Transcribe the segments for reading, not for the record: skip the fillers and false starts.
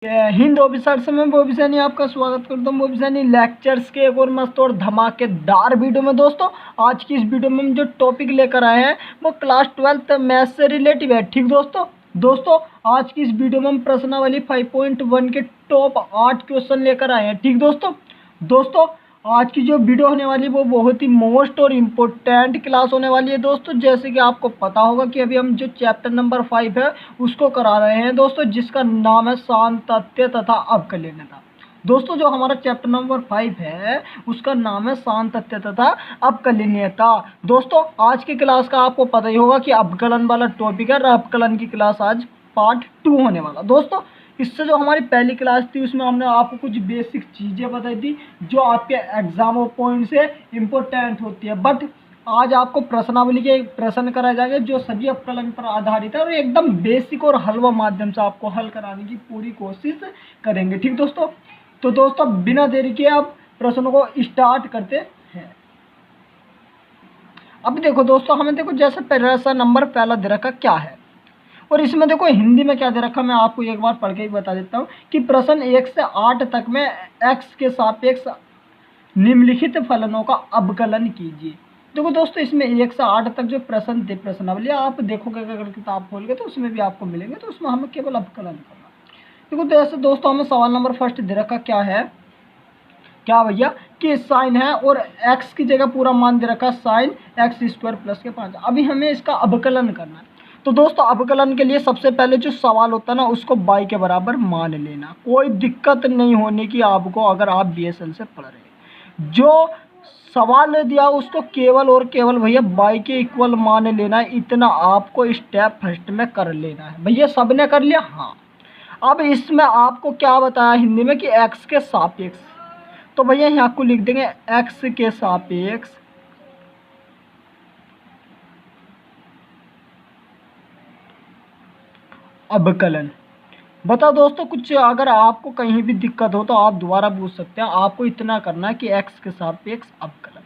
Hind officers में वो सैनी आपका स्वागत करता हूँ। वो सैनी लेक्चर्स के एक और मस्त और धमाकेदार वीडियो में। दोस्तों आज की इस वीडियो में हम जो टॉपिक लेकर आए हैं वो क्लास 12th मैथ्स से रिलेटिव है। ठीक दोस्तों आज की इस वीडियो में हम प्रश्नावली 5.1 के टॉप 8 क्वेश्चन लेकर आए हैं। ठीक दोस्तों आज की जो वीडियो होने वाली है वो बहुत ही मोस्ट और इम्पोर्टेंट क्लास होने वाली है। दोस्तों जैसे कि आपको पता होगा कि अभी हम जो चैप्टर नंबर 5 है उसको करा रहे हैं दोस्तों, जिसका नाम है सांतत्य तथा अवकलनीयता। दोस्तों जो हमारा चैप्टर नंबर 5 है उसका नाम है सांतत्य तथा अवकलनीयता। दोस्तों आज की क्लास का आपको पता ही होगा कि अवकलन वाला टॉपिक है और अवकलन की क्लास आज पार्ट 2 होने वाला। दोस्तों इससे जो हमारी पहली क्लास थी उसमें हमने आपको कुछ बेसिक चीज़ें बताई थी जो आपके एग्जाम पॉइंट से इम्पोर्टेंट होती है। बट आज आपको प्रश्नावली के प्रश्न कराए जाएंगे जो सभी अवकलन पर आधारित है और एकदम बेसिक और हलवा माध्यम से आपको हल कराने की पूरी कोशिश करेंगे। ठीक दोस्तों, तो दोस्तों बिना देरी के अब प्रश्नों को स्टार्ट करते हैं। अब देखो दोस्तों हमें देखो जैसे प्रश्न नंबर पहला दे रखा क्या है और इसमें देखो हिंदी में क्या दे रखा मैं आपको एक बार पढ़ के ही बता देता हूँ कि प्रश्न 1 से 8 तक में x के सापेक्ष निम्नलिखित फलनों का अवकलन कीजिए। देखो दोस्तों इसमें 1 से 8 तक जो प्रश्न थे प्रश्नावली आप देखोगे अगर किताब खोल के तो उसमें भी आपको मिलेंगे, तो उसमें हमें केवल अवकलन करना। देखो जैसे दोस्तों हमें सवाल नंबर फर्स्ट दे रखा क्या है, क्या भैया कि साइन है और x की जगह पूरा मान दे रखा साइन x² प्लस के 5। अभी हमें इसका अवकलन करना है। तो दोस्तों अवकलन के लिए सबसे पहले जो सवाल होता है ना उसको y के बराबर मान लेना, कोई दिक्कत नहीं होने की आपको अगर आप BSL से पढ़ रहे हैं। जो सवाल दिया उसको केवल और केवल भैया y के इक्वल मान लेना है, इतना आपको स्टेप फर्स्ट में कर लेना है। भैया सबने कर लिया? हाँ। अब इसमें आपको क्या बताया हिंदी में कि x के सापेक्ष, तो भैया यहाँ को लिख देंगे x के सापेक्ष अवकलन। बताओ दोस्तों कुछ अगर आपको कहीं भी दिक्कत हो तो आप दोबारा पूछ सकते हैं। आपको इतना करना है कि x के सापेक्ष अवकलन।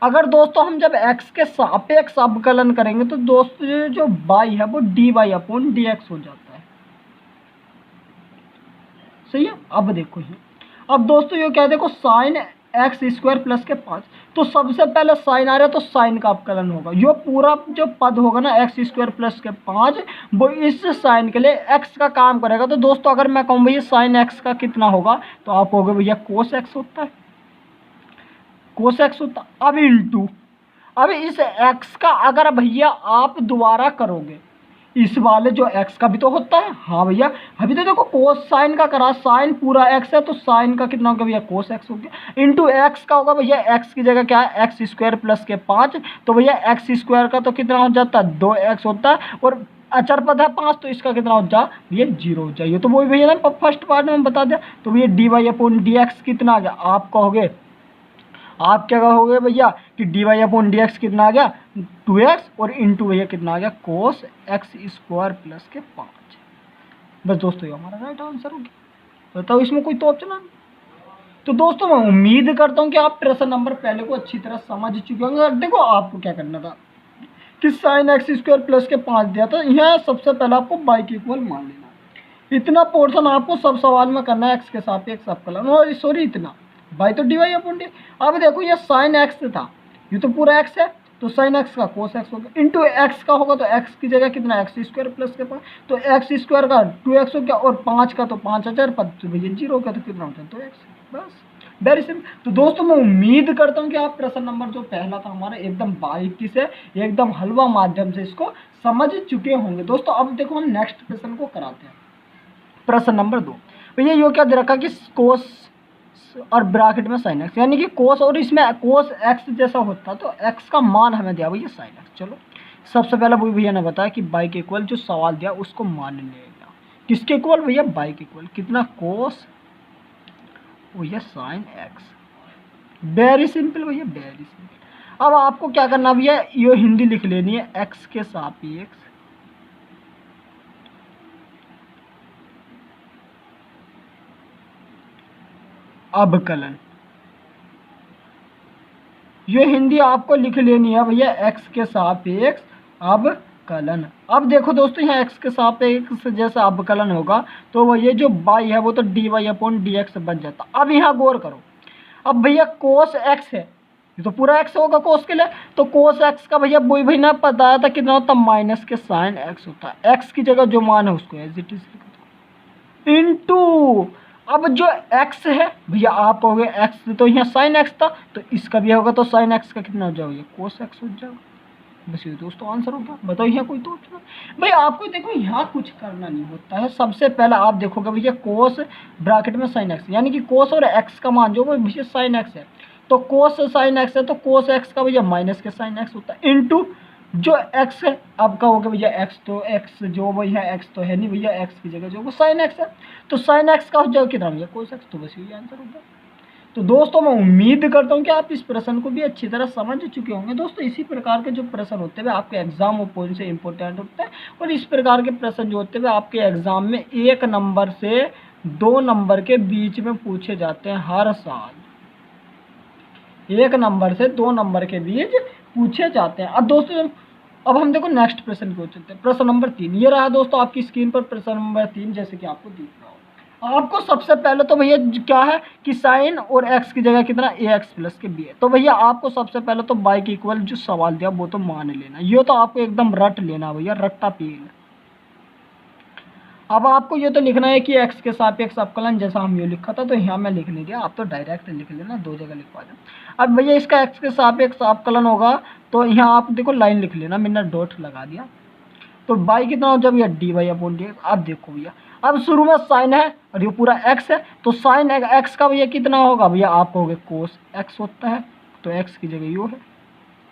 अगर दोस्तों हम जब x के सापेक्ष अवकलन करेंगे तो दोस्तों जो y है वो dy/dx हो जाता है। सही है। अब देखो ये, अब दोस्तों ये क्या है, देखो साइन x² प्लस के 5, तो सबसे पहले साइन आ रहा है तो साइन का अवकलन होगा। ये पूरा जो पद होगा ना x² प्लस के 5 वो इस साइन के लिए x का काम करेगा। तो दोस्तों अगर मैं कहूँ भैया साइन x का कितना होगा तो आप कहोगे भैया कोस x होता है, कोस x होता। अब इंटू, अब इस x का अगर भैया आप दोबारा करोगे इस वाले जो x का भी तो होता है। हाँ भैया अभी तो देखो कोस साइन का करा, साइन पूरा x है तो साइन का कितना होगा भैया कोस x हो गया। इंटू x का होगा भैया x की जगह क्या है x² प्लस के 5, तो भैया x² का तो कितना हो जाता है 2x होता है और अचर पद है 5 तो इसका कितना हो जा ये 0 हो जाइए। तो वही भैया ना फर्स्ट पार्ट में हम बता दें तो भैया dy/dx कितना आ गया, आप कहोगे आप क्या कहोगे भैया कि dy/dx कितना आ गया 2x और इंटू भैया कितना आ गया कोस x² प्लस के 5। बस दोस्तों ये हमारा राइट आंसर हो गया। बताओ इसमें कोई तो ऑप्शन है? तो दोस्तों मैं उम्मीद करता हूँ कि आप प्रश्न नंबर पहले को अच्छी तरह समझ चुके होंगे। देखो आपको क्या करना था कि साइन x² प्लस के 5 दिया था, यहाँ सबसे पहले आपको y के इक्वल मान लेना। इतना पोर्शन आपको सब सवाल में करना है x के सापेक्ष अवकलन, और सॉरी इतना y तो dy/d। अब देखो ये साइन x था, ये तो पूरा x है तो साइन x का कोस x होगा, इंटू x का होगा तो x की जगह कितना x² प्लस के 5, तो x² का 2x हो गया और 5 का तो 5 अचर पद तो भैया 0 हो गया तो कितना होता है 2x। बस वेरी सिंपल। तो दोस्तों मैं उम्मीद करता हूँ कि आप प्रश्न नंबर जो पहला था हमारा एकदम बारीकी से एकदम हलवा माध्यम से इसको समझ चुके होंगे। दोस्तों अब देखो हम नेक्स्ट प्रश्न को कराते हैं। प्रश्न नंबर 2 भैया यो क्या दे रखा कि कोस और ब्रैकेट में साइन x, यानी कि कोस और इसमें कोस x जैसा होता तो x का मान हमें दिया भैया साइन x। चलो सबसे पहले वो भैया ने बताया कि y के इक्वल जो सवाल दिया उसको मान लेगा। किसके इक्वल भैया y के इक्वल कितना कोस भैया साइन x। वेरी सिंपल भैया वेरी सिंपल। अब आपको क्या करना भैया ये हिंदी लिख लेनी है x के सापेक्ष अवकलन। ये हिंदी आपको लिख लेनी है भैया x के सापेक्ष अवकलन। अवकलन। अब देखो दोस्तों यहाँ x के सापेक्ष जैसा अवकलन होगा तो वो ये जो y है वो तो dy अपॉन dx बन जाता। अब यहाँ गौर करो, अब भैया cos x है, ये तो पूरा x होगा cos के लिए, तो cos x का भैया वही भाई ना बताया था कितना होता माइनस के साइन x होता है। x की जगह जो मान है उसको एज इट इज इनटू, अब जो x है भैया आप कहोगे x तो यहाँ साइन x था तो इसका भी होगा तो साइन x का कितना हो जाएगा cos x हो जाएगा। बस ये दोस्तों आंसर होगा। बताओ यहाँ कोई तो भाई आपको देखो यहाँ कुछ करना नहीं होता है। सबसे पहले आप देखोगे भैया कोस ब्रैकेट में साइन एक्स, यानी कि कोस और एक्स का मान जो भैया साइन एक्स है तो कोस साइन एक्स है तो कोस एक्स का भैया माइनस के साइन एक्स होता है इनटू जो एक्स है आपका होगा भैया एक्स, तो एक्स जो भैया एक्स तो है नहीं भैया, एक्स की जगह जो साइन एक्स है तो साइन एक्स का हो जाएगा कितना भैया कोस एक्स। तो बस यही आंसर होगा। तो दोस्तों मैं उम्मीद करता हूँ कि आप इस प्रश्न को भी अच्छी तरह समझ चुके होंगे। दोस्तों इसी प्रकार के जो प्रश्न होते हैं आपके एग्जाम और पॉइंट से इंपॉर्टेंट होते हैं और इस प्रकार के प्रश्न जो होते हैं आपके एग्जाम में 1 नंबर से 2 नंबर के बीच में पूछे जाते हैं हर साल। 1 नंबर से 2 नंबर के बीच पूछे जाते हैं। अब दोस्तों अब हम देखो नेक्स्ट प्रश्न को चलते हैं। प्रश्न नंबर 3 ये रहा दोस्तों आपकी स्क्रीन पर प्रश्न नंबर 3 जैसे कि आपको दिख रहा हो। आपको सबसे पहले तो भैया क्या है कि साइन और x की जगह कितना ax प्लस के b है, तो भैया आपको सबसे पहले तो y के इक्वल जो सवाल दिया वो तो मान लेना, ये तो आपको एकदम रट लेना भैया, रट्टा पील। अब आपको ये तो लिखना है कि x के सापेक्ष अवकलन जैसा हम ये लिखा था तो यहाँ मैं लिख नहीं दिया, आप तो डायरेक्ट लिख लेना, 2 जगह लिखवा देना। अब भैया इसका x के सापेक्ष अवकलन होगा तो यहाँ आप देखो लाइन लिख लेना, मैंने डॉट लगा दिया। तो y कितना हो जाए भैया dy अपॉन dx। अब देखो भैया अब शुरू में साइन है और ये पूरा x है तो साइन x का भैया कितना होगा भैया आप कहोगे कोस x होता है तो x की जगह यो है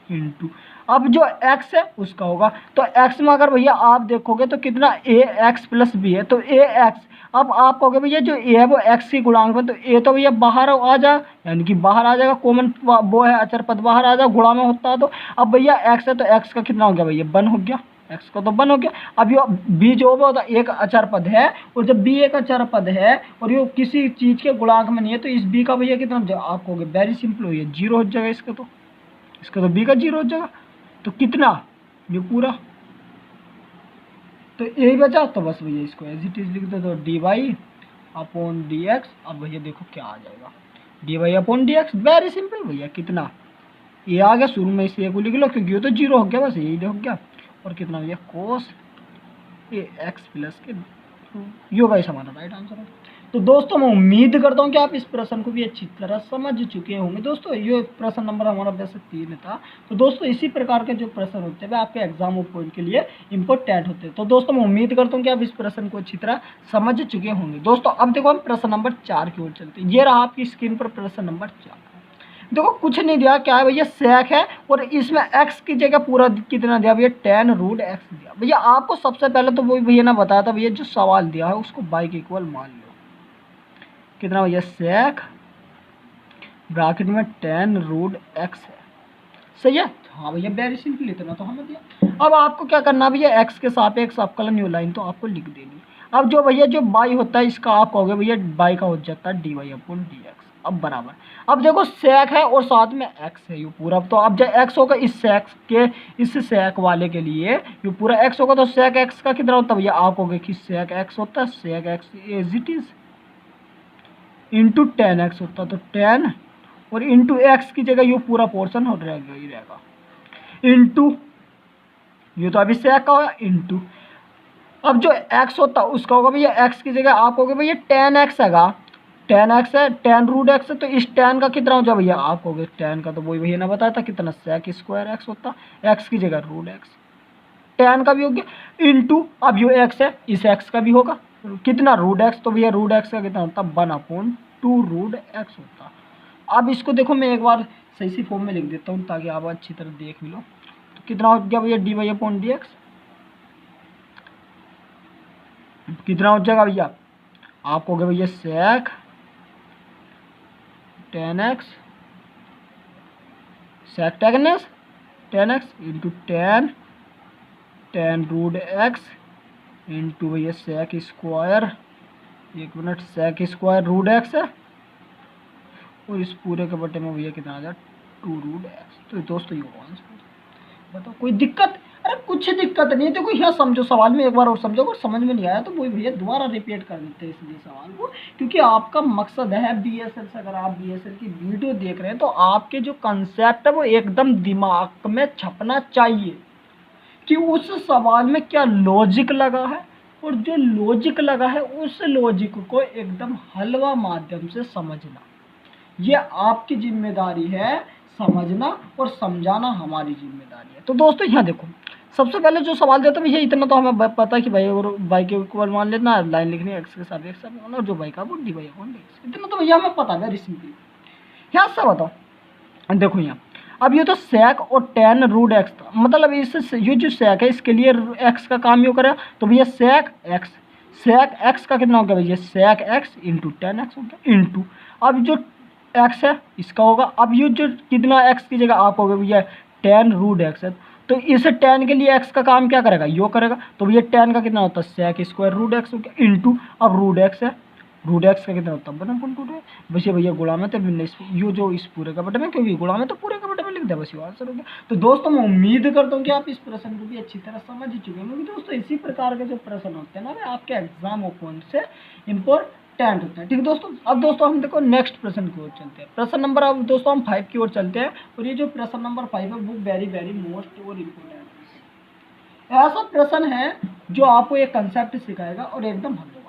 इनटू, अब जो x है उसका होगा तो x में अगर भैया आप देखोगे तो कितना ax प्लस b है तो ax, अब आप कहोगे भैया जो a है वो x की गुणांक में तो a तो भैया बाहर आ जाए यानी कि बाहर आ जाएगा, कॉमन वो है अचर पद बाहर आ जाएगा गुणा में होता है। तो अब भैया x है तो x का कितना हो गया भैया 1 हो गया, x का तो 1 हो गया। अब ये b जो होगा एक अचर पद है और जब b एक अचर पद है और ये किसी चीज के गुणांक में नहीं है तो इस b का भैया कितना आप कहोगे वेरी सिंपल हो, ये 0 हो जाएगा इसका तो b का 0 हो जाएगा तो कितना ये पूरा तो यही बचा। तो बस भैया इसको एज इट इज लिख दो तो dy अपॉन dx। अब भैया देखो क्या आ जाएगा dy upon dx, very simple भैया, कितना ये आ गया, शुरू में इसे को लिख लो क्योंकि ये तो 0 हो गया, बस यही हो गया और कितना भैया कोस ax प्लस के यो गाइस हमारा राइट आंसर है। तो दोस्तों मैं उम्मीद करता हूँ कि आप इस प्रश्न को भी अच्छी तरह समझ चुके होंगे। दोस्तों ये प्रश्न नंबर हमारा वैसे 3 था। तो दोस्तों इसी प्रकार के जो प्रश्न होते हैं आपके एग्जाम और पॉइंट के लिए इंपॉर्टेंट होते हैं। तो दोस्तों मैं उम्मीद करता हूँ कि आप इस प्रश्न को अच्छी तरह समझ चुके होंगे। दोस्तों अब देखो हम प्रश्न नंबर 4 की ओर चलते हैं। ये रहा आपकी स्क्रीन पर प्रश्न नंबर 4। देखो कुछ नहीं दिया, क्या है भैया सेक है और इसमें x की जगह पूरा कितना दिया भैया tan रूट x दिया। भैया आपको सबसे पहले तो वही भैया ने बताया था भैया जो सवाल दिया है उसको y के इक्वल मान लो, कितना भैया सेक ब्रैकेट में tan रूट x है, सही है। हाँ भैया वेरी सिंपल, इतना तो हमें दिया। अब आपको क्या करना भैया x के सापेक्ष अवकलन ये लाइन तो आपको लिख देनी। अब जो भैया जो y होता है इसका आप कहोगे भैया y का हो जाता है dy अपॉन dx। अब बराबर, अब देखो सेक है और साथ में x है ये पूरा, तो अब जब x होगा इस सेक के इस सेक वाले के लिए ये पूरा x होगा तो सेक x का कितना होता है भैया आप कहोगे कि सेक x होता है sec x as it is into tan x होता है तो 10 और इंटू एक्स की जगह ये पूरा पोर्शन हो रहेगा ही रहेगा इंटू ये तो अभी सेक का होगा इंटू, अब जो x होता है उसका होगा भैया x की जगह आप कहोगे भैया tan x हैगा, tan x है tan रूट x है तो इस tan का कितना हो जाए भैया आप कहोगे tan का तो वही भैया ने बताया था कितना सेक स्क्वायर x होता है, x की जगह रूट x, tan का भी हो गया इंटू अब ये x है इस x का भी होगा कितना रूट x, तो भैया रूट x का कितना होता है 1 अपॉन 2 रूट x होता है। अब इसको देखो मैं एक बार सही सी फॉर्म में लिख देता हूँ ताकि आप अच्छी तरह देख भी लो। तो कितना हो गया भैया dy अपॉन dx, कितना हो जाएगा भैया आप कहोगे भैया sec tan x sec tan x into tan root x into भैया सेक स्क्वायर, एक minute, sec square root x है और इस पूरे के बटे में भैया कितना आ जाए 2 रूट x। तो दोस्तों ये आंसर बताओ कोई दिक्कत, अरे कुछ दिक्कत नहीं है। देखो यहाँ समझो सवाल में, एक बार और समझो, अगर समझ में नहीं आया तो वही भैया दोबारा रिपीट कर देते हैं इसलिए सवाल को, क्योंकि आपका मकसद है बीएसएल से, अगर आप बीएसएल की वीडियो देख रहे हैं तो आपके जो कंसेप्ट है वो एकदम दिमाग में छपना चाहिए कि उस सवाल में क्या लॉजिक लगा है, और जो लॉजिक लगा है उस लॉजिक को एकदम हलवा माध्यम से समझना, ये आपकी जिम्मेदारी है। समझना और समझाना हमारी जिम्मेदारी है। तो दोस्तों यहाँ देखो, सबसे पहले जो सवाल देता है भैया, इतना तो हमें पता है कि भाई और बाई के इक्वल मान लेना, लाइन लिखनी है एक्स के साथ एक्स और जो बाई का वो D by upon d x, इतना तो भैया हमें पता है, वेरी सिंपल। यहाँ से बताओ, देखो यहाँ अब ये तो सेक और टेन रूट एक्स था, मतलब इस ये जो सेक है इसके लिए एक्स का काम यूँ करेगा, तो भैया सेक एक्स का कितना हो गया भैया, sec x into tan x हो गया, इंटू अब जो एक्स है इसका होगा, अब ये जो कितना एक्स की जगह आप हो गए भैया टेन रूट एक्स है, तो इस टेन के लिए एक्स का काम क्या करेगा, यो करेगा, तो भैया टेन का कितना होता है सेक स्क्वायर रूट एक्स हो गया, इंटू अब रूट एक्स है, रूट एक्स का कितना होता है 1/2 है, वैसे भैया गुणा में तो यो जो इस पूरे का बटे में, क्योंकि गुणा में तो पूरे का बटे में लिख दिया, बस ये आंसर हो गया। तो दोस्तों मैं उम्मीद करता हूँ कि आप इस प्रश्न को भी अच्छी तरह समझ चुके होंगे। दोस्तों इसी प्रकार के जो प्रश्न होते हैं ना वे आपके एग्जाम पॉइंट से इम्पोर्टेंट होता है। ठीक है दोस्तों, अब दोस्तों हम देखो नेक्स्ट प्रश्न की ओर चलते हैं। प्रश्न नंबर अब दोस्तों हम 5 की ओर चलते हैं, और ये जो प्रश्न नंबर 5 है वो वेरी वेरी मोस्ट और इम्पोर्टेंट ऐसा प्रश्न है जो आपको एक कंसेप्ट सिखाएगा और एकदम हल होगा।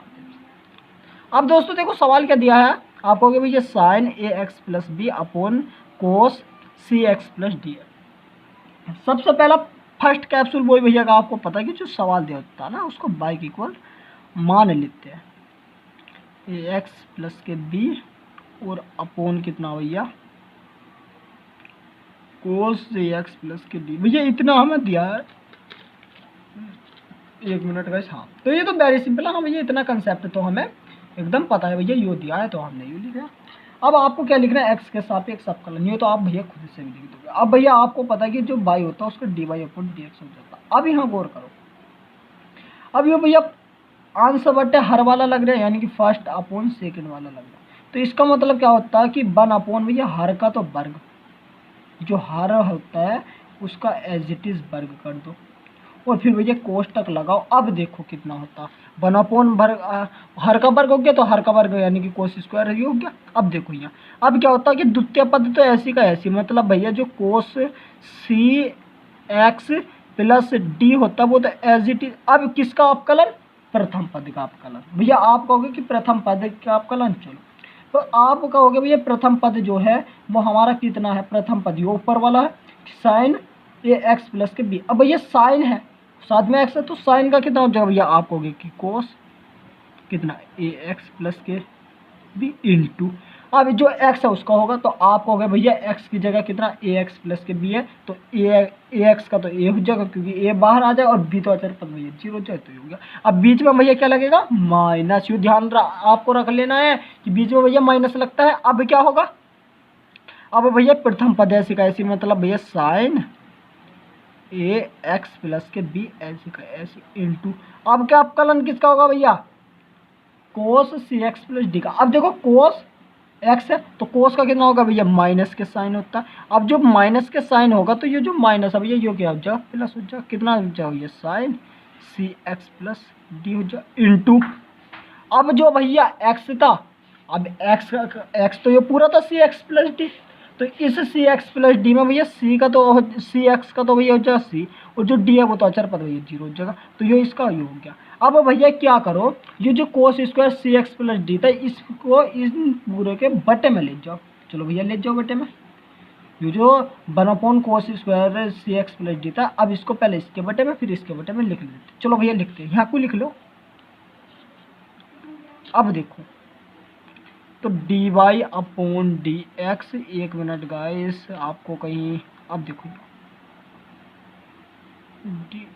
अब दोस्तों देखो सवाल क्या दिया है आपको, भैया sine a x plus b upon cos c x plus d. सबसे पहला फर्स्ट कैप्सूल वही भैया का आपको पता है कि जो सवाल दिया होता है ना उसको बाई के इक्वल मान लेते हैं, ए एक्स प्लस के बी और अपॉन कितना भैया कोस सी एक्स प्लस के डी। भैया इतना हमें दिया है, एक मिनट गाइस। हाँ तो ये तो वेरी सिंपल है। हाँ भैया इतना कंसेप्ट तो हमें एकदम पता है, भैया यो दिया है तो हमने यू लिखा। अब आपको क्या लिखना है, एक्स के सापेक्ष अवकलन, ये तो आप भैया खुद से भी लिख दोगे। अब भैया आपको पता है कि जो बाई होता है उसका d y upon d x हो जाता है। अब यहाँ गौर करो, अब ये भैया आंसर बटे हर वाला लग रहा है, यानी कि फर्स्ट अपॉन सेकंड वाला लग रहा है, तो इसका मतलब क्या होता है कि 1 अपॉन भैया हर का तो वर्ग, जो हर होता है उसका एज इट इज वर्ग कर दो, और फिर भैया कोष्टक लगाओ। अब देखो कितना होता है 1 अपॉन हर का वर्ग हो गया, तो हर का वर्ग यानी कि कोस स्क्वायर ही हो गया। अब देखो यहाँ अब क्या होता है कि द्वितीय पद तो ऐसी का ऐसी, मतलब भैया जो कोस सी एक्स प्लस डी होता है वो तो एज इट इज। अब किसका अवकलन, प्रथम पद का अवकलन। भैया आप कहोगे कि प्रथम पद का अवकलन, चलो तो आप कहोगे भैया प्रथम पद जो है वो हमारा कितना है, प्रथम पद ये ऊपर वाला है साइन ए एक्स प्लस के बी। अब भैया साइन है साथ में एक्स है, तो साइन का कितना हो जाएगा भैया, आप कहोगे कि कोस कितना ए एक्स प्लस के बी इंटू अब जो एक्स है उसका होगा, तो आप कहोगे भैया एक्स की जगह कितना ए एक्स प्लस के बी है, तो ए एक्स का तो ए हो जाएगा क्योंकि ए बाहर आ जाएगा, और बी तो अचर पद भैया 0 हो जाए तो ये हो गया। अब बीच में भैया क्या लगेगा, माइनस। यू ध्यान आपको रख लेना है कि बीच में भैया माइनस लगता है। अब क्या होगा, अब भैया प्रथम पद ऐसी का ऐसी, मतलब भैया साइन ए एक्स प्लस के बी ऐसी का ऐसी इंटू अब क्या अवकलन किसका होगा भैया, कोस सी एक्स प्लस डी का। अब देखो कोस एक्स है तो कोस का कितना होगा भैया, माइनस के साइन होता है। अब जो माइनस के साइन होगा तो ये जो माइनस है भैया ये क्या हो जाए प्लस हो जाए, कितना हो जाए भैया sign c x plus D हो जाए इंटू अब जो भैया एक्स था, अब एक्स तो ये पूरा था सी एक्स प्लस डी, तो इस सी एक्स प्लस डी में भैया सी एक्स का तो भैया हो जाएगा सी, और जो डी है वो तो अचर पद भैया 0 हो जाएगा, तो ये इसका ये हो गया। अब भैया क्या करो, ये जो कोस स्क्वायर सी एक्स प्लस डी था इसको इस पूरे के बटे में ले जाओ। चलो भैया ले जाओ बटे में, ये जो 1 अपॉन कोस स्क्वायर सी एक्स प्लस डी था, अब इसको पहले इसके बटे में फिर इसके बटे में लिख लेते। चलो भैया लिखते हैं, यहाँ को लिख लो। अब देखो तो d y upon d x, एक मिनट गाइस आपको कहीं, अब देखो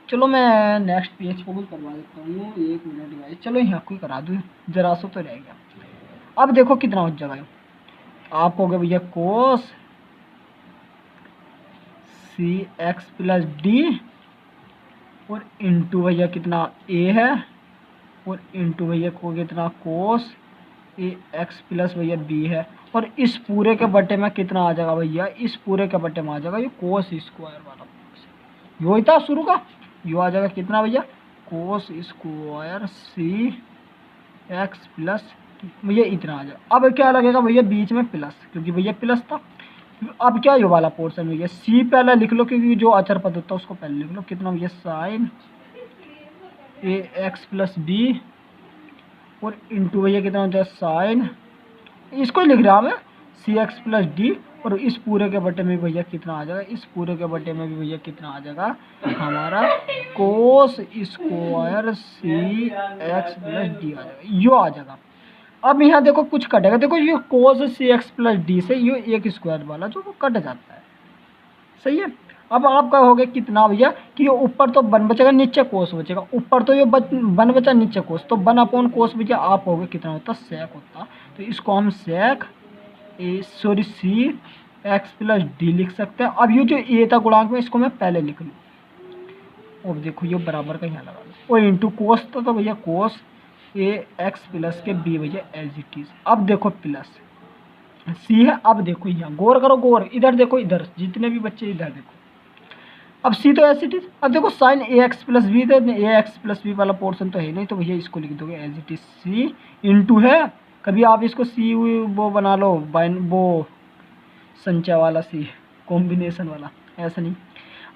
चलो मैं नेक्स्ट पेज को भी करवा देता हूँ, एक मिनट गाइस, चलो यहाँ कोई करा दूँ जरा सो तो रह गया। अब देखो कितना हो जाएगा, आप हो गए भैया कोस सी एक्स प्लस डी और इंटू भैया कितना ए है, और इंटू भैया को कितना कोस ए एक्स प्लस भैया बी है, और इस पूरे के बटे में कितना आ जाएगा भैया, इस पूरे के बटे में आ जाएगा ये कोस स्क्वायर वाला, यही था शुरू का, यो आ जाएगा कितना भैया, कोस स्क्वायर सी एक्स प्लस भैया इतना आ जाएगा। अब क्या लगेगा भैया बीच में प्लस, क्योंकि भैया प्लस था। अब क्या ये वाला पोर्शन भैया सी पहले लिख लो, क्योंकि जो अचर पद होता है उसको पहले लिख लो। कितना भैया sine a x plus B और इंटू भैया कितना हो जाए साइन, इसको ही लिख रहा हूँ मैं, सी एक्स प्लस डी। और इस पूरे के बटे में भैया कितना आ जाएगा, इस पूरे के बटे में भी भैया कितना आ जाएगा हमारा कोस स्क्वायर सी एक्स प्लस डी आ जाएगा, यो आ जाएगा। अब यहाँ देखो कुछ कटेगा, देखो ये कोस सी एक्स प्लस डी से ये एक स्क्वायर वाला जो वो कट जाता है, सही है। अब आप कहोगे कितना भैया कि ये ऊपर तो वन बचेगा नीचे कोस बचेगा, ऊपर तो ये वन बचा नीचे कोस, तो वन अपॉन कोस भैया आप कहोगे कितना होता सेक होता। तो इसको हम सेक सी एक्स प्लस डी लिख सकते हैं। अब ये जो ए था गुणांक में इसको मैं पहले लिख लूँ, अब देखो ये बराबर का यहाँ लगा लो, और इंटू कोस तो भैया कोस ए एक्स प्लस के बी भैया एज इट इज। अब देखो प्लस सी है, अब देखो यहाँ गौर करो, गौर इधर देखो, इधर जितने भी बच्चे इधर देखो, अब सी तो एज इट इज। अब देखो sine a x plus b, तो ए एक्स प्लस बी वाला पोर्शन तो है नहीं, तो भैया इसको लिख दोगे as it is c into है, कभी आप इसको सी वो बना लो वो संचय वाला सी कॉम्बिनेशन वाला, ऐसा नहीं।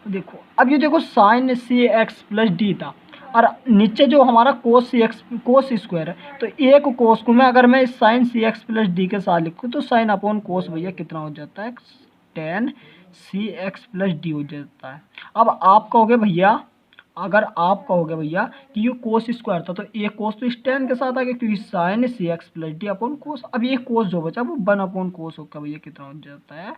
तो देखो अब ये देखो sign c x plus D था, और नीचे जो हमारा कोस सी एक्स कोस स्क्वायर है, तो एक कोस को मैं अगर मैं sign c x plus D के साथ लिखूँ तो साइन अपॉन कोस भैया कितना हो जाता है, ten c x plus D हो जाता है। अब आप कहोगे भैया, अगर आप कहोगे भैया कि ये कोस स्क्वायर था, तो ये कोस तो इस टेन के साथ आ गया, क्योंकि sine c x plus d upon cos. अब ये कोस जो बचा वो वन अपॉन कोस होकर भैया कितना हो जाता है,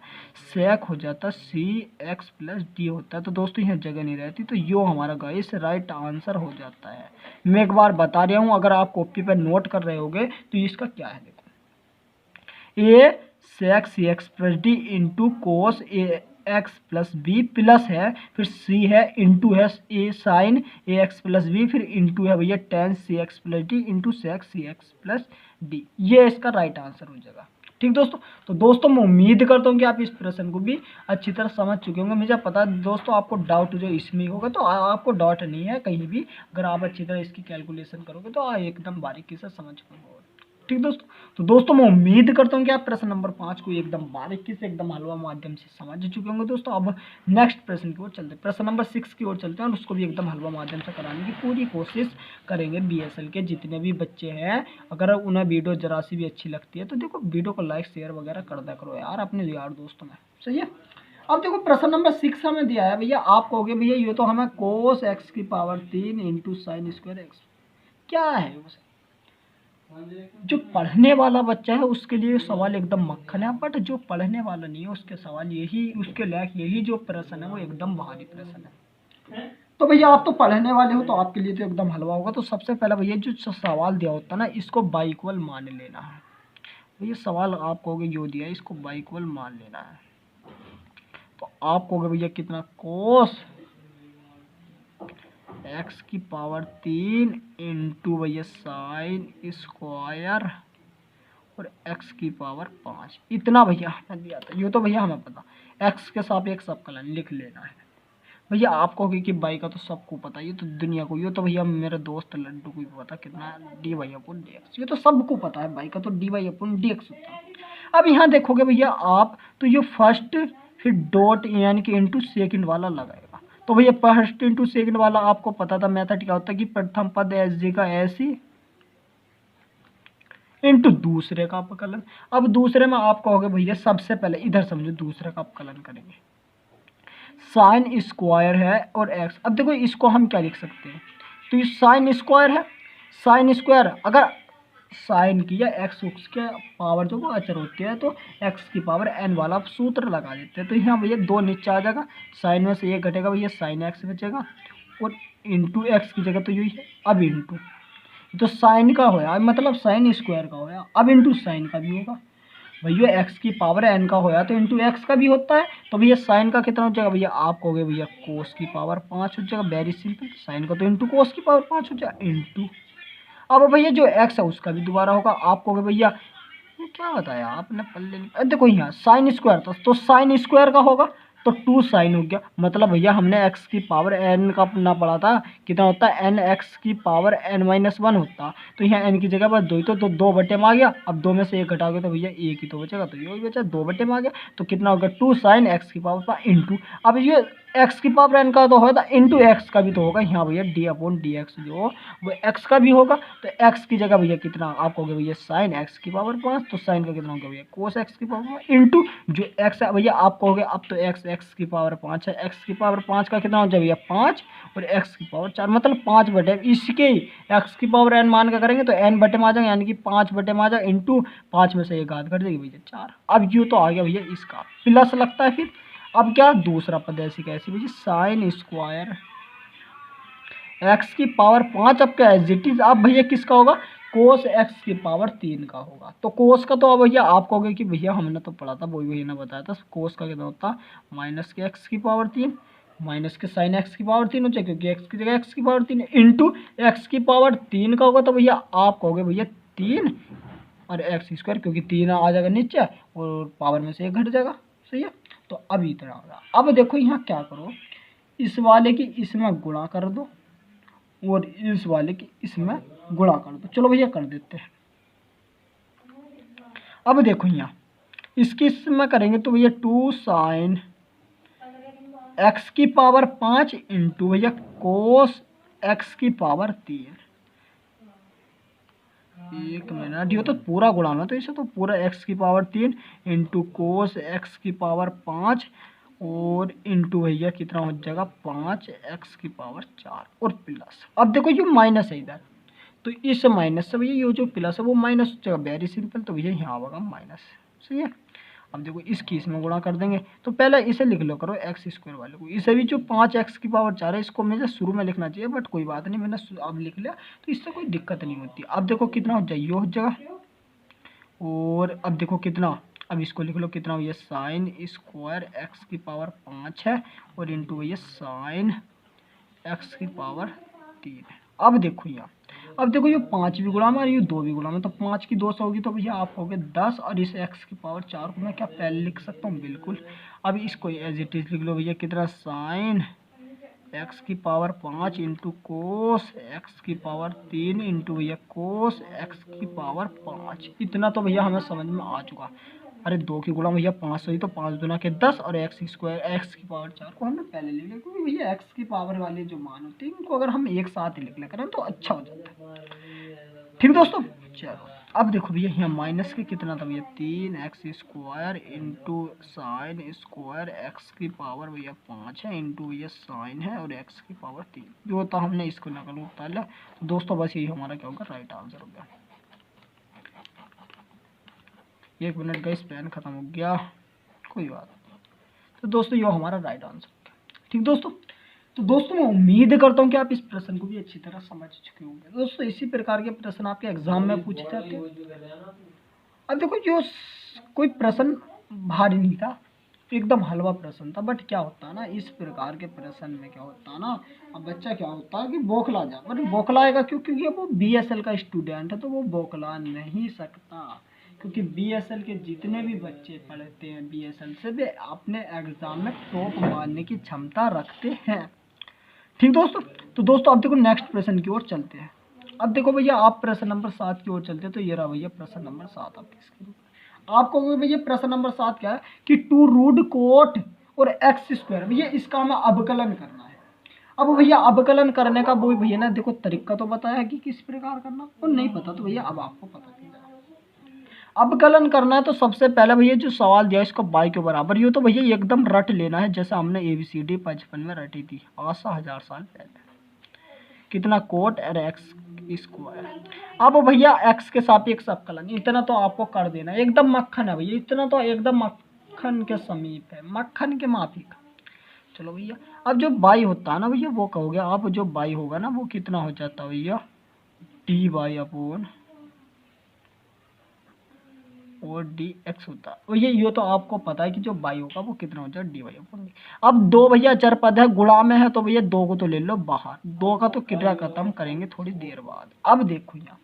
सेक हो जाता है सी एक्स प्लस डी होता है। तो दोस्तों यहाँ जगह नहीं रहती, तो यो हमारा गाइस राइट आंसर हो जाता है। मैं एक बार बता रहा हूँ, अगर आप कॉपी पर नोट कर रहे होगे तो इसका क्या है, देखो a sec c x plus d into cos a x plus b plus है, फिर सी है इंटू है a sine a x plus b, फिर इंटू है भैया tan c x plus d into sec c x plus d. ये इसका right answer हो जाएगा। ठीक दोस्तों, तो दोस्तों मैं उम्मीद करता हूँ कि आप इस प्रश्न को भी अच्छी तरह समझ चुके होंगे। मुझे पता है दोस्तों आपको डाउट जो इसमें होगा, तो आपको डाउट नहीं है कहीं भी, अगर आप अच्छी तरह इसकी कैलकुलेशन करोगे तो आप एकदम बारीकी से समझ पाओगे। ठीक दोस्तों, तो दोस्तों मैं उम्मीद करता हूँ कि आप प्रश्न नंबर 5 को एकदम बारीकी से एकदम हलवा माध्यम से समझ चुके होंगे। दोस्तों अब नेक्स्ट प्रश्न की ओर चलते हैं, प्रश्न नंबर 6 की ओर चलते हैं, और उसको भी एकदम हलवा माध्यम से कराने की पूरी कोशिश करेंगे। बीएसएल के जितने भी बच्चे हैं, अगर उन्हें वीडियो जरा सी भी अच्छी लगती है तो देखो वीडियो को लाइक शेयर वगैरह कर दिया करो यार अपने यार दोस्तों में, सही है। अब देखो प्रश्न नंबर 6 हमें दिया है भैया, आप कहोगे भैया ये तो हमें कोस एक्स की power 3 into sine square x, क्या है वो। जो पढ़ने वाला बच्चा है उसके लिए सवाल एकदम मक्खन है, बट जो पढ़ने वाला नहीं है उसके सवाल यही, उसके लायक यही जो प्रश्न है वो एकदम भारी प्रश्न है। तो भैया आप तो पढ़ने वाले हो तो आपके लिए तो एकदम हलवा होगा। तो सबसे पहले भैया जो सवाल दिया होता है ना, इसको बाई इक्वल मान लेना है। भैया सवाल आप कहोगे यो दिया है, इसको बाई इक्वल मान लेना है, तो आप कहोगे भैया कितना कोस एक्स की पावर 3 इंटू भैया साइन स्क्वायर और एक्स की पावर 5, इतना भैया हमें दिया था। ये तो भैया हमें पता, एक्स के सापेक्ष अवकलन लिख लेना है। भैया आप कहोगे कि बाई का तो सबको पता, ये तो दुनिया को, ये तो भैया मेरे दोस्त लड्डू को भी पता कितना डी वाई अपन डी एक्स, ये तो सबको पता है बाई का तो डी वाई अपन डी एक्स होता है। अब यहाँ देखोगे भैया आप, तो ये फर्स्ट फिर डॉट यानी कि इंटू सेकेंड वाला लगाएगा। तो भैया फर्स्ट इंटू सेकेंड वाला आपको पता था मेथड क्या होता है कि प्रथम पद एस जी का ऐसी इंटू दूसरे का अपकलन। अब दूसरे में आप कहोगे भैया सबसे पहले इधर समझो, दूसरे का अपकलन करेंगे, साइन स्क्वायर है और एक्स। अब देखो इसको हम क्या लिख सकते हैं, तो ये साइन स्क्वायर है, साइन स्क्वायर अगर साइन की या एक्स के पावर जो वो अचर होती है, तो एक्स की पावर एन वाला सूत्र लगा देते हैं। तो यहाँ भैया 2 नीचे आ जाएगा, साइन में से 1 घटेगा भैया साइन एक्स बचेगा, और इंटू एक्स की जगह तो यही है। अब इंटू तो साइन का होया, मतलब साइन स्क्वायर का होया, अब इंटू साइन का भी होगा भैया, एक्स की पावर एन का होया तो इंटू एक्स का भी होता है। तो भैया साइन का कितना हो जाएगा भैया, आप कहोगे भैया कोस की पावर 5 हो जाएगा, वेरी सिंपल। साइन का तो इंटू कोस की पावर 5 हो जाएगा इंटू, अब भैया जो एक्स है उसका भी दोबारा होगा। आप कहोगे भैया ये क्या बताया आपने पल्ले, देखो यहाँ साइन स्क्वायर था तो साइन स्क्वायर का होगा, तो 2 साइन हो गया। मतलब भैया हमने x की पावर n का ना पढ़ा था, कितना होता है n x की पावर n-1 होता। तो यहाँ n की जगह पर 2 ही तो 2 बटे में आ गया। अब 2 में से 1 घटाओगे तो भैया 1 ही तो बचेगा, तो ये बचा 2 बटे में आ गया। तो कितना होगा 2 साइन x की पावर इंटू, अब ये x की पावर n का तो होगा इंटू x का भी तो होगा यहाँ भैया d/dx जो वो x का भी होगा। तो x की जगह भैया कितना आप कहोगे भैया साइन x की पावर 5, तो साइन का कितना होगा भैया कोस x की पावर इंटू जो x है भैया आप कहोगे अब तो x की पावर 5 है, x की पावर 5 का कितना हो जाए भैया 5 और x की पावर 4 मतलब 5 बटे इसके x की पावर n मान का करेंगे तो n बटे में आ जाएगा, यानी कि 5 बटे में आ जाएगा इंटू 5 में से एक घात घट जाएगी भैया 4। अब यूँ तो आ गया भैया इसका प्लस लगता है। फिर अब क्या दूसरा पद ऐसी कैसी भैया साइन स्क्वायर x की पावर 5, अब क्या एज इट इज अब भैया किसका होगा कोस x की पावर 3 का होगा। तो कोस का तो अब भैया आप कहोगे कि भैया हमने तो पढ़ा था, वही भैया ने बताया था कोस का कितना होता माइनस के x की पावर 3 माइनस के साइन x की पावर 3 हो जाए, क्योंकि x की जगह x की पावर 3 इंटू x की पावर 3 का होगा। तो भैया आप कहोगे भैया 3 और x स्क्वायर, क्योंकि 3 आ जाएगा नीचे और पावर में से 1 घट जाएगा, सही है। तो अब इतना होगा। अब देखो यहाँ क्या करो, इस वाले की इसमें गुणा कर दो और इस वाले की इसमें गुणा कर दो। चलो भैया कर देते हैं। अब देखो यहाँ इसकी इसमें करेंगे तो भैया 2 साइन x की पावर 5 इंटू भैया कोस x की पावर 3। एक मिनट, ये तो पूरा गुणा तो इसे तो पूरा x की पावर 3 इंटू कोस x की पावर 5 और इंटू भैया कितना हो जाएगा 5x की पावर 4 और प्लस। अब देखो ये माइनस है इधर, तो इस माइनस से भैया ये जो प्लस है वो माइनस हो जाएगा, वेरी सिंपल। तो भैया यहाँ होगा माइनस, सही है। अब देखो इसकी इसमें गुणा कर देंगे, तो पहले इसे लिख लो करो एक्स स्क्वायर वाले को। इसे भी जो 5x की पावर 4 है इसको मुझे शुरू में लिखना चाहिए, बट कोई बात नहीं मैंने अब लिख लिया तो इससे कोई दिक्कत नहीं होती। अब देखो कितना हो जाए हो जाएगा, और अब देखो कितना, अब इसको लिख लो कितना भैया साइन स्क्वायर एक्स की पावर 5 है और इंटू भैया साइन एक्स की पावर 3 है। अब देखो यहाँ, अब देखो ये 5 भी गुणा में और ये 2 भी गुणा में, तो 5 की 2 से होगी तो भैया आप होगे 10 और इस x की पावर 4 को मैं क्या पहले लिख सकता हूँ, बिल्कुल। अब इसको एज इट इज लिख लो भैया कितना साइन x की पावर 5 इंटू कोस x की पावर 3 इंटू भैया कोस x की पावर 5। इतना तो भैया हमें समझ में आ चुका। अरे 2 की गुणा भैया 5 से ही तो 5 दुना के 10 और x स्क्वायर x की पावर 4 को हमने पहले लिख लिया, क्योंकि भैया x की पावर वाले जो मान होते हैं इनको अगर हम एक साथ ही लिख लिया करें तो अच्छा हो जाता है। ठीक दोस्तों, चलो अब देखो भैया यहाँ माइनस के कितना था भैया 3x square into sine square x की पावर भैया 5 है इंटू भैया साइन है और x की पावर 3 जो होता हमने इसको नकल उतार लिया। तो दोस्तों बस यही हमारा क्या होगा राइट आंसर हो गया। 1 मिनट गैस पेन खत्म हो गया, कोई बात नहीं। तो दोस्तों ये हमारा राइट आंसर हो गया। ठीक दोस्तों, तो दोस्तों मैं उम्मीद करता हूँ कि आप इस प्रश्न को भी अच्छी तरह समझ चुके होंगे। दोस्तों इसी प्रकार के प्रश्न आपके एग्जाम में पूछे जाते हैं। अब देखो जो कोई प्रश्न भारी नहीं था, एकदम हलवा प्रश्न था, बट क्या होता है ना इस प्रकार के प्रश्न में क्या होता है ना, अब बच्चा क्या होता है कि बौखला जा, बट बौखलाएगा क्यों, क्योंकि वो BSL का स्टूडेंट है तो वो बौखला नहीं सकता, क्योंकि BSL के जितने भी बच्चे पढ़ते हैं BSL से वे अपने एग्जाम में टॉप मारने की क्षमता रखते हैं। ठीक दोस्तों, तो दोस्तों अब देखो नेक्स्ट प्रश्न की ओर चलते हैं। अब देखो भैया आप प्रश्न नंबर 7 की ओर चलते हैं। तो ये रहा भैया प्रश्न नंबर 7 आपके स्क्रीन पर। आपको भैया प्रश्न नंबर 7 क्या है कि 2 रूट कोट और एक्स स्क्वायर, भैया इसका हमें अवकलन करना है। अब भैया अवकलन करने का वो भैया ना देखो तरीका तो बताया है कि किस प्रकार करना, और नहीं पता तो भैया अब आपको पता चल जाएगा। अवकलन करना है तो सबसे पहले भैया जो सवाल दिया इसको y के बराबर, ये तो भैया एकदम रट लेना है जैसे हमने ABCD 55 में रटी थी आशा 1000 साल पहले। कितना कोट और एक्स स्क्वायर। अब भैया x के सापेक्ष अवकलन, इतना तो आपको कर देना, एकदम मक्खन है भैया, इतना तो एकदम मक्खन के समीप है, मक्खन के माफिक। चलो भैया अब जो y होता है ना भैया वो कहोगे आप, जो y होगा ना वो कितना हो जाता है भैया dy अपॉन और dx होता है। और ये तो आपको पता है कि जो y होगा वो कितना हो जाएगा dy अपॉन। अब 2 भैया चर पद है, गुणा में है तो भैया 2 को तो ले लो बाहर, 2 का तो क्रिया खत्म करेंगे थोड़ी देर बाद। अब देखो यहाँ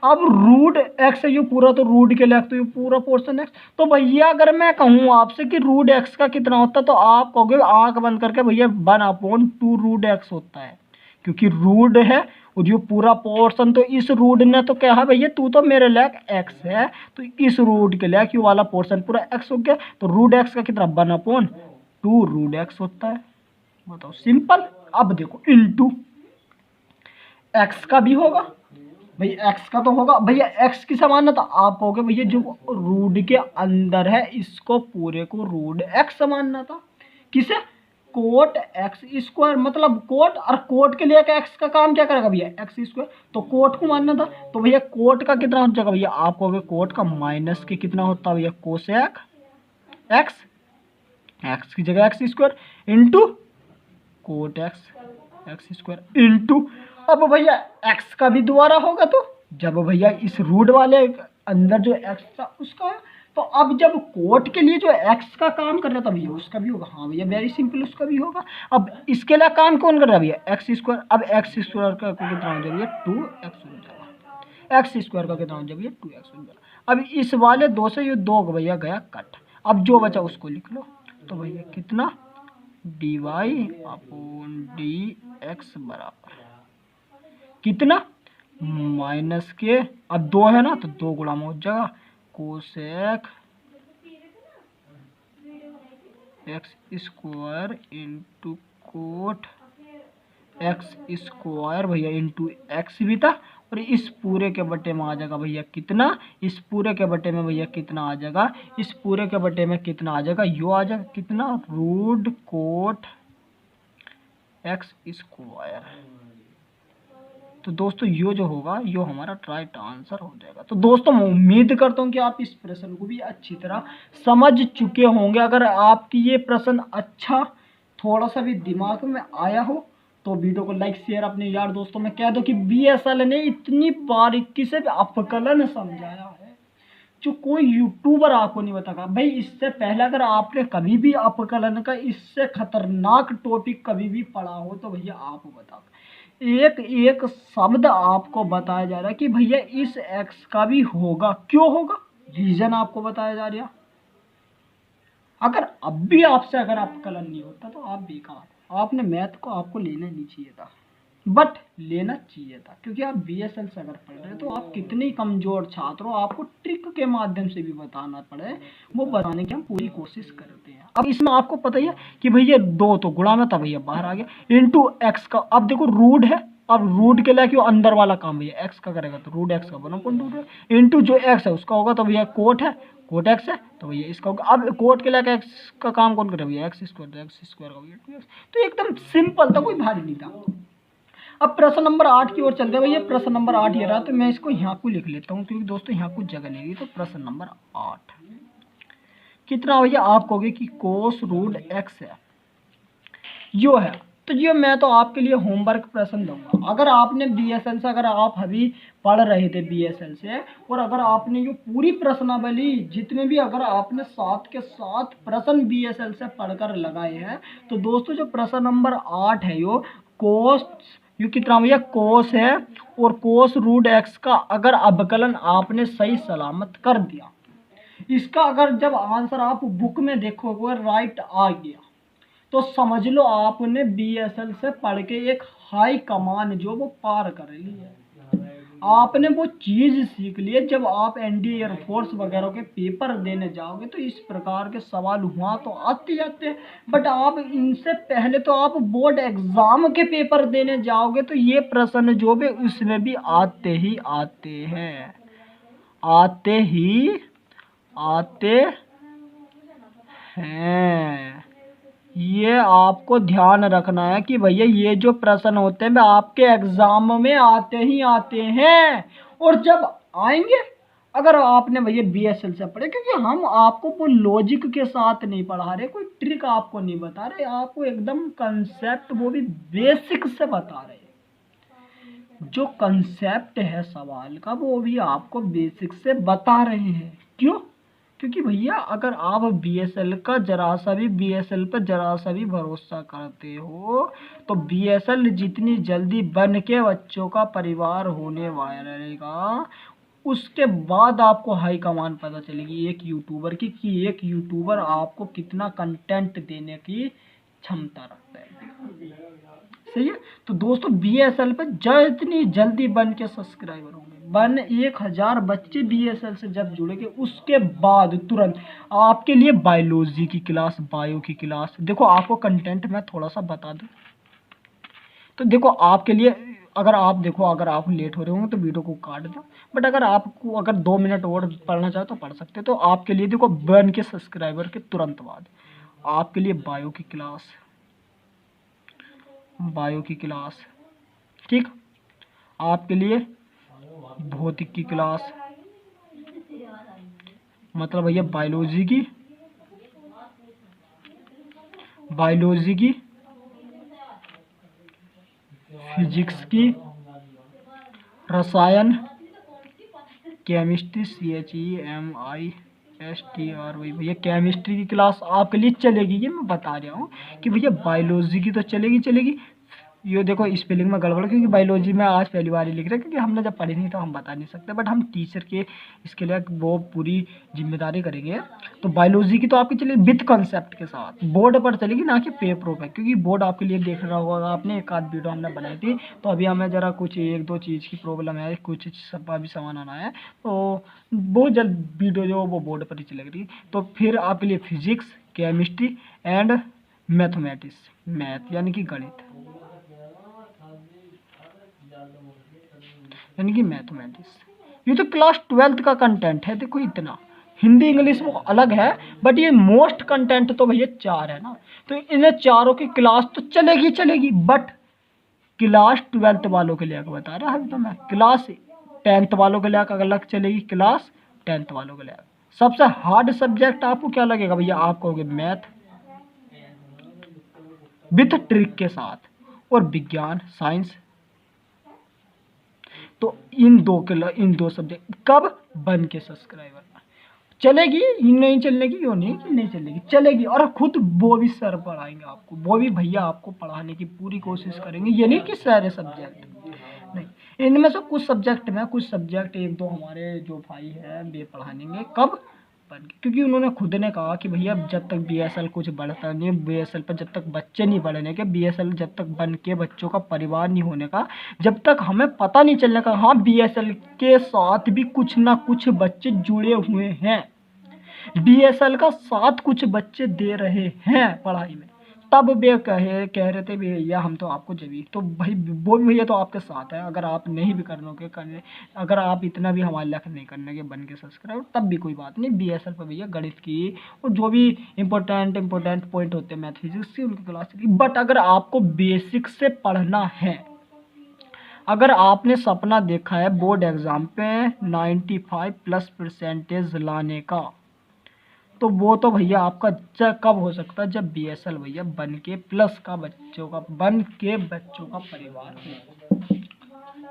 अब रूट एक्स है, ये पूरा तो रूट के लिए तो ये पूरा पोर्शन एक्स। तो भैया अगर मैं कहूँ आपसे कि रूट एक्स का कितना होता है तो आप कहोगे आंख बंद करके भैया 1/2 रूट एक्स होता है, क्योंकि रूट है और जो पूरा पोर्शन तो इस रूट ने तो क्या है भैया तू तो मेरे लायक एक्स है, तो इस रूट के लिए क्यों वाला पोर्शन पूरा एक्स हो गया, तो रूट एक्स का कितना 1/2 रूट एक्स होता है। बताओ सिंपल। अब देखो इनटू एक्स का भी होगा भैया, एक्स का तो होगा भैया, एक्स की समानता आप कहोगे भैया जो रूट के अंदर है इसको पूरे को रूट एक्स मानना था। किसे? कोट एक्स स्क्वायर, मतलब कोट, और कोट के लिए एक्स का काम क्या करेगा भैया एक्स स्क्वायर, तो कोट को मानना था। तो भैया कोट का कितना हो जाएगा भैया, आप कहोगे कोट का माइनस के कितना होता है भैया कोसेक एक्स, एक्स की जगह x square into cot x x square into, अब भैया एक्स का भी दोबारा होगा, तो जब भैया इस रूट वाले अंदर जो एक्स था उसका, तो अब जब कोट के लिए जो एक्स का काम कर रहा था भैया उसका भी होगा। हाँ भैया वेरी सिंपल, उसका भी होगा। अब इसके लिए काम कौन कर रहा है भैया एक्स स्क्वायर, अब एक्स स्क्वायर का कितना हो जाएगा 2x हो जाएगा, एक्स स्क्वायर का कितना हो जाएगा 2x हो जाएगा। अब इस वाले दो से ये दो भैया गया कट, अब जो बचा उसको लिख लो, तो भैया कितना dy/dx बराबर कितना माइनस के, अब 2 है ना तो 2 गुणा में हो जाएगा cosec x square into cot x square भैया इंटू एक्स भी था, और इस पूरे के बटे में आ जाएगा भैया कितना, इस पूरे के बटे में भैया कितना आ जाएगा, इस पूरे के बटे में कितना आ जाएगा, यो आ जाएगा कितना रूट कोट एक्स स्क्वायर। तो दोस्तों यो जो होगा यो हमारा राइट आंसर हो जाएगा। तो दोस्तों मैं उम्मीद करता हूँ कि आप इस प्रश्न को भी अच्छी तरह समझ चुके होंगे। अगर आपकी ये प्रश्न अच्छा थोड़ा सा भी दिमाग में आया हो तो वीडियो को लाइक शेयर अपने यार दोस्तों में कह दो कि BSL ने इतनी बारीकी से अपकलन समझाया है जो कोई यूट्यूबर आपको नहीं बताएगा। भाई इससे पहले अगर आपने कभी भी अपकलन का इससे खतरनाक टॉपिक कभी भी पढ़ा हो तो भैया आप बताओ, एक एक शब्द आपको बताया जा रहा है कि भैया इस एक्स का भी होगा, क्यों होगा रीजन आपको बताया जा रहा। अगर अब भी आपसे अगर अपकलन नहीं होता तो आप बेकार, आपने मैथ को आपको लेना नहीं चाहिए था, बट लेना चाहिए था, क्योंकि आप BSL से अगर पढ़ रहे हैं तो आप कितने कमजोर छात्र हो, आपको ट्रिक के माध्यम से भी बताना पड़े, वो बताने की हम पूरी कोशिश करते हैं। अब इसमें आपको पता ही है कि भैया 2 तो गुणा में था भैया बाहर आ गया इंटू एक्स का, अब देखो रूट है, अब रूट के लिए क्यों अंदर वाला काम भैया एक्स का करेगा तो रूट एक्स का 1/2 इंटू जो एक्स है उसका होगा, तो भैया कोट है कोट एक्स है तो भैया इसका होगा। अब कोट के लिए एक्स का काम कौन करेगा भैया एक्स स्क्वायर, तो एक्स स्क्वायर का भैया 2x, तो एकदम सिंपल था, कोई भारी नहीं था। अब प्रश्न नंबर 8 की ओर चलते हैं भैया। प्रश्न नंबर 8 ये रहा, तो मैं इसको यहाँ को लिख लेता हूँ क्योंकि दोस्तों यहाँ कुछ जगह नहीं रही। तो प्रश्न नंबर 8 कितना भैया, आप कहोगे कि कोस रूट एक्स है, यो है, तो ये मैं तो आपके लिए होमवर्क प्रश्न दूंगा। अगर आपने BSL से, अगर आप अभी पढ़ रहे थे BSL से, और अगर आपने ये पूरी प्रश्नावली जितने भी अगर आपने 7 के 7 प्रश्न BSL से पढ़कर लगाए हैं, तो दोस्तों जो प्रश्न नंबर 8 है यो कोस, यो कितना भैया कोस है, और कोस रूट एक्स का अगर अवकलन आपने सही सलामत कर दिया, इसका अगर जब आंसर आप बुक में देखोगे राइट आ गया तो समझ लो आपने BSL से पढ़ के एक हाई कमान जो वो पार कर ली है, आपने वो चीज सीख ली है। जब आप NDA एयरफोर्स वगैरह के पेपर देने जाओगे तो इस प्रकार के सवाल हुआ तो आते जाते हैं, बट आप इनसे पहले तो आप बोर्ड एग्जाम के पेपर देने जाओगे तो ये प्रश्न जो भी उसमें भी आते ही आते हैं, आते ही आते हैं। ये आपको ध्यान रखना है कि भैया ये जो प्रश्न होते हैं वे आपके एग्जाम में आते ही आते हैं, और जब आएंगे अगर आपने भैया BSL से पढ़े, क्योंकि हम आपको कोई लॉजिक के साथ नहीं पढ़ा रहे, कोई ट्रिक आपको नहीं बता रहे, आपको एकदम कंसेप्ट वो भी बेसिक से बता रहे, जो कंसेप्ट है सवाल का वो भी आपको बेसिक से बता रहे हैं। क्यों? क्योंकि भैया अगर आप बीएसएल का जरा सा भी बीएसएल पर जरा सा भी भरोसा करते हो तो बीएसएल जितनी जल्दी बन के बच्चों का परिवार होने वाला रहेगा, उसके बाद आपको हाई कमान पता चलेगी एक यूट्यूबर की कि एक यूट्यूबर आपको कितना कंटेंट देने की क्षमता रखता है। सही है। तो दोस्तों बीएसएल पे जितनी जल्दी बन के सब्सक्राइबर होंगे, 1000 बच्चे बीएसएल से जब जुड़ेंगे उसके बाद तुरंत आपके लिए बायोलॉजी की क्लास, बायो की क्लास। देखो आपको कंटेंट मैं थोड़ा सा बता दूं तो देखो आपके लिए, अगर आप देखो अगर आप लेट हो रहे होंगे तो वीडियो को काट दो, बट अगर आपको अगर 2 मिनट और पढ़ना चाहो तो पढ़ सकते हो। तो आपके लिए देखो बन के सब्सक्राइबर के तुरंत बाद आपके लिए बायो की क्लास, बायो की क्लास, ठीक। आपके लिए भौतिक की क्लास, मतलब भैया बायोलॉजी की, फिजिक्स की, रसायन, केमिस्ट्री, CHEMISTRY भैया केमिस्ट्री की क्लास आपके लिए चलेगी। ये मैं बता रहा हूँ कि भैया बायोलॉजी की तो चलेगी। ये देखो स्पेलिंग में गड़बड़, क्योंकि बायोलॉजी में आज पहली बार ही लिख रहे हैं, क्योंकि हमने जब पढ़ी नहीं तो हम बता नहीं सकते, बट हम टीचर के इसके लिए वो पूरी जिम्मेदारी करेंगे। तो बायोलॉजी की तो आपकी चलेगी विद कंसेप्ट के साथ, बोर्ड पर चलेगी ना कि पेपरों पर, क्योंकि बोर्ड आपके लिए देख रहा होगा आपने, एक आध वीडियो हमने बनाई थी। तो अभी हमें ज़रा कुछ 1-2 चीज़ की प्रॉब्लम है, कुछ सब अभी सामान आना है, तो बहुत जल्द वीडियो जो वो बोर्ड पर ही चलेगी। तो फिर आपके लिए physics, chemistry and mathematics, math यानी कि गणित, यानी कि मैथमेटिक्स। ये तो क्लास 12th का कंटेंट है। देखो इतना हिंदी इंग्लिश वो अलग है, बट ये मोस्ट कंटेंट तो भैया 4 है ना। तो इन्हें चारों की क्लास तो चलेगी, बट क्लास 12th वालों के लिए बता रहा है तो मैं, क्लास 10th वालों के लिए अलग चलेगी, क्लास 10th वालों के लिए। सबसे हार्ड सब्जेक्ट आपको क्या लगेगा भैया, आप कहोगे मैथ विथ ट्रिक के साथ, और विज्ञान, साइंस। तो इन दो सब्जेक्ट कब बन के सब्सक्राइबर चलेगी, नहीं चलने की, क्यों नहीं कि नहीं चलेगी, चलेगी। और खुद वो भी सर पढ़ाएंगे आपको, वो भी भैया आपको पढ़ाने की पूरी कोशिश करेंगे। ये नहीं कि सारे सब्जेक्ट नहीं, इनमें से कुछ सब्जेक्ट में, कुछ सब्जेक्ट 1-2 हमारे जो भाई हैं वे पढ़ाएंगे कब बन के, क्योंकि उन्होंने खुद ने कहा कि भैया जब तक बीएसएल कुछ बढ़ता नहीं, बीएसएल पर जब तक बच्चे नहीं बढ़ने के, बीएसएल जब तक बन के बच्चों का परिवार नहीं होने का, जब तक हमें पता नहीं चलने का हाँ बीएसएल के साथ भी कुछ ना कुछ बच्चे जुड़े हुए हैं, बीएसएल का साथ कुछ बच्चे दे रहे हैं पढ़ाई में, तब वे कह रहे थे भैया हम तो आपको जब, तो भाई वो भी भैया तो आपके साथ है। अगर आप नहीं भी करने, अगर आप इतना भी हमारे लायक नहीं करने के बन के सब्सक्राइब, तब भी कोई बात नहीं, बीएसएल पर भैया गणित की और जो भी इंपॉर्टेंट पॉइंट होते हैं मैथ फिजिक्स की उनकी क्लास की। बट अगर आपको बेसिक से पढ़ना है, अगर आपने सपना देखा है बोर्ड एग्जाम पे 95+ % लाने का, तो वो तो भैया आपका कब हो सकता है, जब बीएसएल भैया बन के बच्चों का परिवार हो।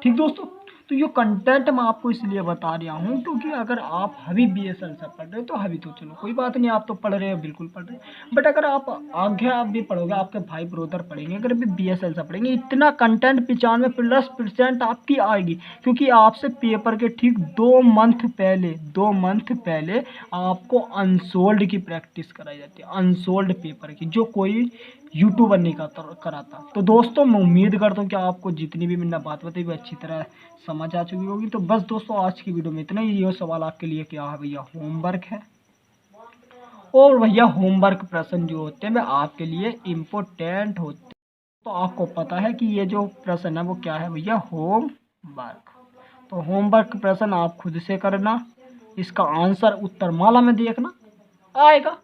ठीक दोस्तों, तो ये कंटेंट मैं आपको इसलिए बता रहा हूँ क्योंकि अगर आप अभी बीएसएल से पढ़ रहे हो तो अभी तो चलो कोई बात नहीं, आप तो पढ़ रहे हो, बिल्कुल पढ़ रहे हो। बट अगर आप आगे आप भी पढ़ोगे, आपके भाई ब्रदर पढ़ेंगे, अगर अभी बीएसएल से पढ़ेंगे, इतना कंटेंट 95+% आपकी आएगी, क्योंकि आपसे पेपर के ठीक 2 मंथ पहले आपको अनसोल्ड की प्रैक्टिस कराई जाती है, अनसोल्ड पेपर की, जो कोई यूट्यूबर नहीं कराता। तो दोस्तों मैं उम्मीद करता हूँ कि आपको जितनी भी मैंने बात बताई वो अच्छी तरह समझ आ चुकी होगी। तो बस दोस्तों आज की वीडियो में इतना ही। ये सवाल आपके लिए क्या है भैया, होमवर्क है, और भैया होमवर्क प्रश्न जो होते हैं वे आपके लिए इम्पोर्टेंट होते हैं। तो आपको पता है कि ये जो प्रश्न है वो क्या है भैया, होमवर्क। तो होमवर्क प्रश्न आप खुद से करना, इसका आंसर उत्तर माला में देखना, आएगा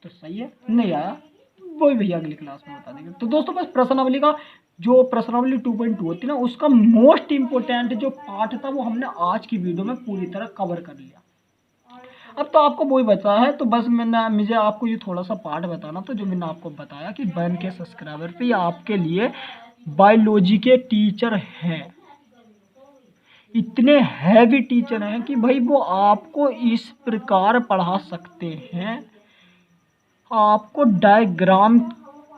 तो सही है, नहीं आया वही भैया अगली क्लास में बता देंगे। तो दोस्तों बस प्रश्नावली का जो प्रश्नावली 2.2 होती है ना, उसका मोस्ट इम्पोर्टेंट जो पार्ट था वो हमने आज की वीडियो में पूरी तरह कवर कर लिया। अब तो आपको वही बचा है, तो बस मुझे आपको ये थोड़ा सा पार्ट बताना था जो मैंने आपको बताया कि बन के सब्सक्राइबर पे आपके लिए बायोलॉजी के टीचर हैं, इतने हैवी टीचर हैं कि भाई वो आपको इस प्रकार पढ़ा सकते हैं, आपको डायग्राम,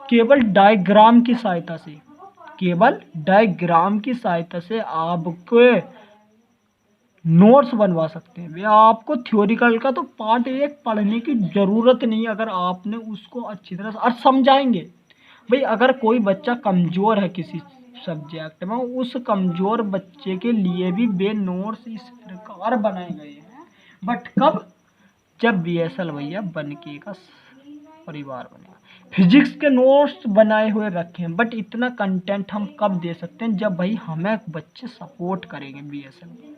केवल डायग्राम की सहायता से, केवल डायग्राम की सहायता से आपके नोट्स बनवा सकते हैं। वे आपको थ्योरिकल का तो पार्ट एक पढ़ने की ज़रूरत नहीं, अगर आपने उसको अच्छी तरह से और समझाएंगे। भाई अगर कोई बच्चा कमज़ोर है किसी सब्जेक्ट में, उस कमज़ोर बच्चे के लिए भी वे नोट्स इस प्रकार बनाए गए हैं। बट कब? जब BSL भैया बनके का परिवार बनेगा। फिजिक्स के नोट्स बनाए हुए रखे हैं, बट इतना कंटेंट हम कब दे सकते हैं? जब भाई हमें बच्चे सपोर्ट करेंगे BSL में।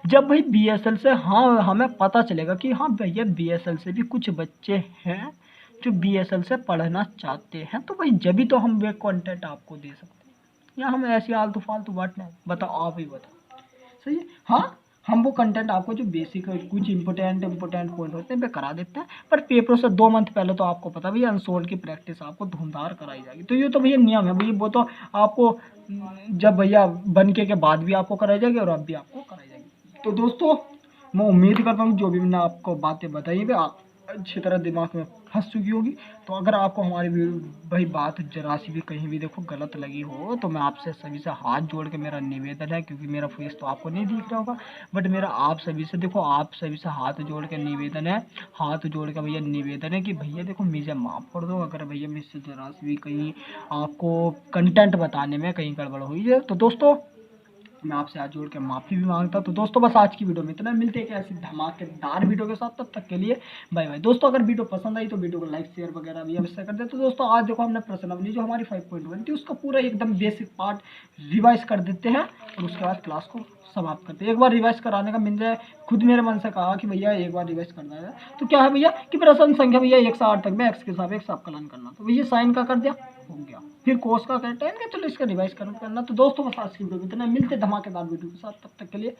जब भाई BSL से हाँ हमें पता चलेगा कि हाँ भैया BSL से भी कुछ बच्चे हैं जो BSL से पढ़ना चाहते हैं, तो भाई जब भी तो हम वे कंटेंट आपको दे सकते हैं। या हम ऐसी आलतू फालतू बात नहीं, बताओ आप ही बताओ, सही है। हाँ हम वो कंटेंट आपको जो बेसिक कुछ इंपॉर्टेंट पॉइंट होते हैं वे करा देते हैं, पर पेपरों से 2 मंथ पहले तो आपको पता भैया अनसोल्ड की प्रैक्टिस आपको धुंधार कराई जाएगी। तो ये तो भैया नियम है भैया, वो तो आपको जब भैया बनके के बाद भी आपको कराई जाएगी और अब भी आपको कराई जाएगी। तो दोस्तों मैं उम्मीद करता हूँ जो भी मैंने आपको बातें बताई वे आप अच्छी तरह दिमाग में फंस चुकी होगी। तो अगर आपको हमारी भाई बात जरा सी भी कहीं भी देखो गलत लगी हो, तो मैं आपसे सभी से हाथ जोड़ के मेरा निवेदन है, क्योंकि मेरा फेस तो आपको नहीं दिख रहा होगा, बट मेरा आप सभी से देखो, आप सभी से हाथ जोड़ के निवेदन है, हाथ जोड़ के भैया निवेदन है कि भैया देखो मुझे माफ़ कर दो अगर भैया मुझसे जरा सी भी कहीं आपको कंटेंट बताने में कहीं गड़बड़ हुई है। तो दोस्तों मैं आपसे हाथ जोड़ के माफ़ी भी मांगता। तो दोस्तों बस आज की वीडियो में इतना, मिलते हैं कि ऐसी धमाकेदार वीडियो के साथ, तब तक के लिए बाय बाय। दोस्तों अगर वीडियो पसंद आई तो वीडियो को लाइक शेयर वगैरह भी अवश्य कर दे। तो दोस्तों आज देखो हमने प्रश्नावली जो हमारी 5.1 थी उसका पूरा एकदम बेसिक पार्ट रिवाइज कर देते हैं और उसके बाद क्लास को समाप्त करते हैं। एक बार रिवाइज कराने का मिल जाए, खुद मेरे मन से कहा कि भैया एक बार रिवाइज करना है। तो क्या है भैया कि प्रश्न संख्या भैया 1 से 8 तक में एक्स के सापेक्ष अवकलन करना, तो भैया साइन का कर दिया, हो गया। फिर कोस का करते हैं, चलो इसका रिवाइज करना। तो दोस्तों बस आज की वीडियो में इतना, मिलते धमाकेदार वीडियो के साथ, तब तक के लिए